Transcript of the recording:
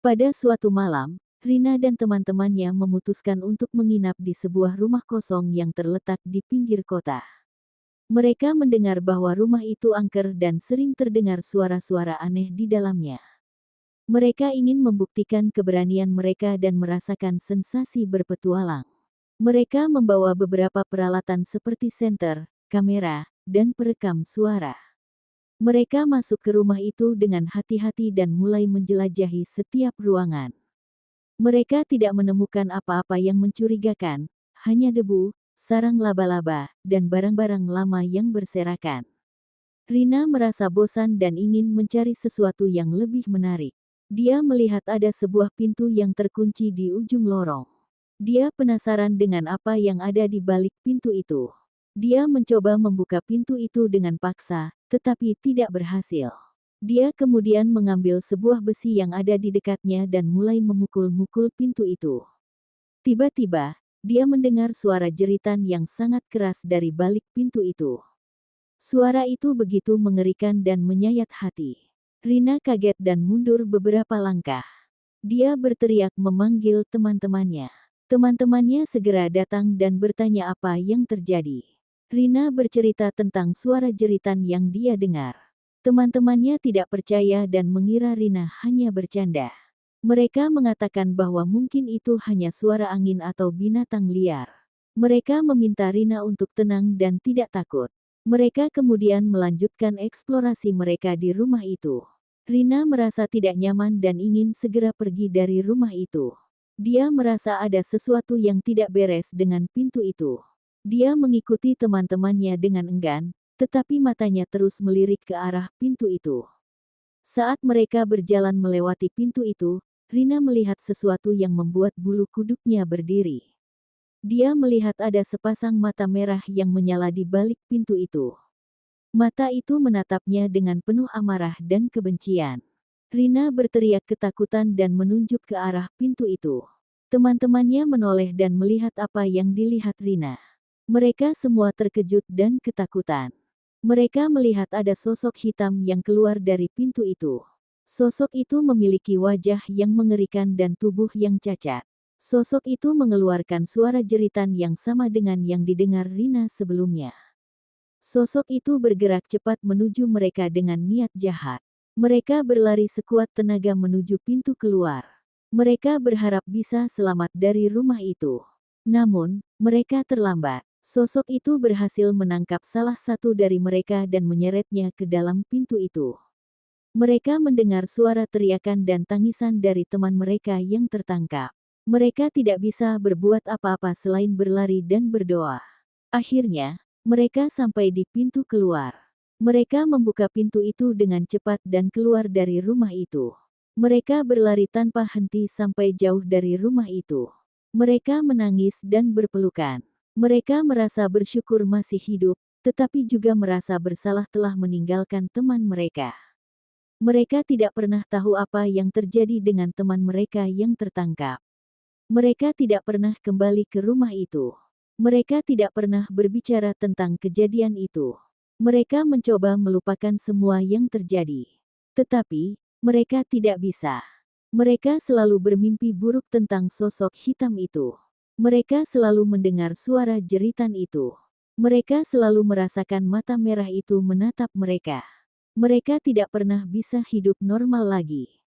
Pada suatu malam, Rina dan teman-temannya memutuskan untuk menginap di sebuah rumah kosong yang terletak di pinggir kota. Mereka mendengar bahwa rumah itu angker dan sering terdengar suara-suara aneh di dalamnya. Mereka ingin membuktikan keberanian mereka dan merasakan sensasi berpetualang. Mereka membawa beberapa peralatan seperti senter, kamera, dan perekam suara. Mereka masuk ke rumah itu dengan hati-hati dan mulai menjelajahi setiap ruangan. Mereka tidak menemukan apa-apa yang mencurigakan, hanya debu, sarang laba-laba, dan barang-barang lama yang berserakan. Rina merasa bosan dan ingin mencari sesuatu yang lebih menarik. Dia melihat ada sebuah pintu yang terkunci di ujung lorong. Dia penasaran dengan apa yang ada di balik pintu itu. Dia mencoba membuka pintu itu dengan paksa, tetapi tidak berhasil. Dia kemudian mengambil sebuah besi yang ada di dekatnya dan mulai memukul-mukul pintu itu. Tiba-tiba, dia mendengar suara jeritan yang sangat keras dari balik pintu itu. Suara itu begitu mengerikan dan menyayat hati. Rina kaget dan mundur beberapa langkah. Dia berteriak memanggil teman-temannya. Teman-temannya segera datang dan bertanya apa yang terjadi. Rina bercerita tentang suara jeritan yang dia dengar. Teman-temannya tidak percaya dan mengira Rina hanya bercanda. Mereka mengatakan bahwa mungkin itu hanya suara angin atau binatang liar. Mereka meminta Rina untuk tenang dan tidak takut. Mereka kemudian melanjutkan eksplorasi mereka di rumah itu. Rina merasa tidak nyaman dan ingin segera pergi dari rumah itu. Dia merasa ada sesuatu yang tidak beres dengan pintu itu. Dia mengikuti teman-temannya dengan enggan, tetapi matanya terus melirik ke arah pintu itu. Saat mereka berjalan melewati pintu itu, Rina melihat sesuatu yang membuat bulu kuduknya berdiri. Dia melihat ada sepasang mata merah yang menyala di balik pintu itu. Mata itu menatapnya dengan penuh amarah dan kebencian. Rina berteriak ketakutan dan menunjuk ke arah pintu itu. Teman-temannya menoleh dan melihat apa yang dilihat Rina. Mereka semua terkejut dan ketakutan. Mereka melihat ada sosok hitam yang keluar dari pintu itu. Sosok itu memiliki wajah yang mengerikan dan tubuh yang cacat. Sosok itu mengeluarkan suara jeritan yang sama dengan yang didengar Rina sebelumnya. Sosok itu bergerak cepat menuju mereka dengan niat jahat. Mereka berlari sekuat tenaga menuju pintu keluar. Mereka berharap bisa selamat dari rumah itu. Namun, mereka terlambat. Sosok itu berhasil menangkap salah satu dari mereka dan menyeretnya ke dalam pintu itu. Mereka mendengar suara teriakan dan tangisan dari teman mereka yang tertangkap. Mereka tidak bisa berbuat apa-apa selain berlari dan berdoa. Akhirnya, mereka sampai di pintu keluar. Mereka membuka pintu itu dengan cepat dan keluar dari rumah itu. Mereka berlari tanpa henti sampai jauh dari rumah itu. Mereka menangis dan berpelukan. Mereka merasa bersyukur masih hidup, tetapi juga merasa bersalah telah meninggalkan teman mereka. Mereka tidak pernah tahu apa yang terjadi dengan teman mereka yang tertangkap. Mereka tidak pernah kembali ke rumah itu. Mereka tidak pernah berbicara tentang kejadian itu. Mereka mencoba melupakan semua yang terjadi. Tetapi, mereka tidak bisa. Mereka selalu bermimpi buruk tentang sosok hitam itu. Mereka selalu mendengar suara jeritan itu. Mereka selalu merasakan mata merah itu menatap mereka. Mereka tidak pernah bisa hidup normal lagi.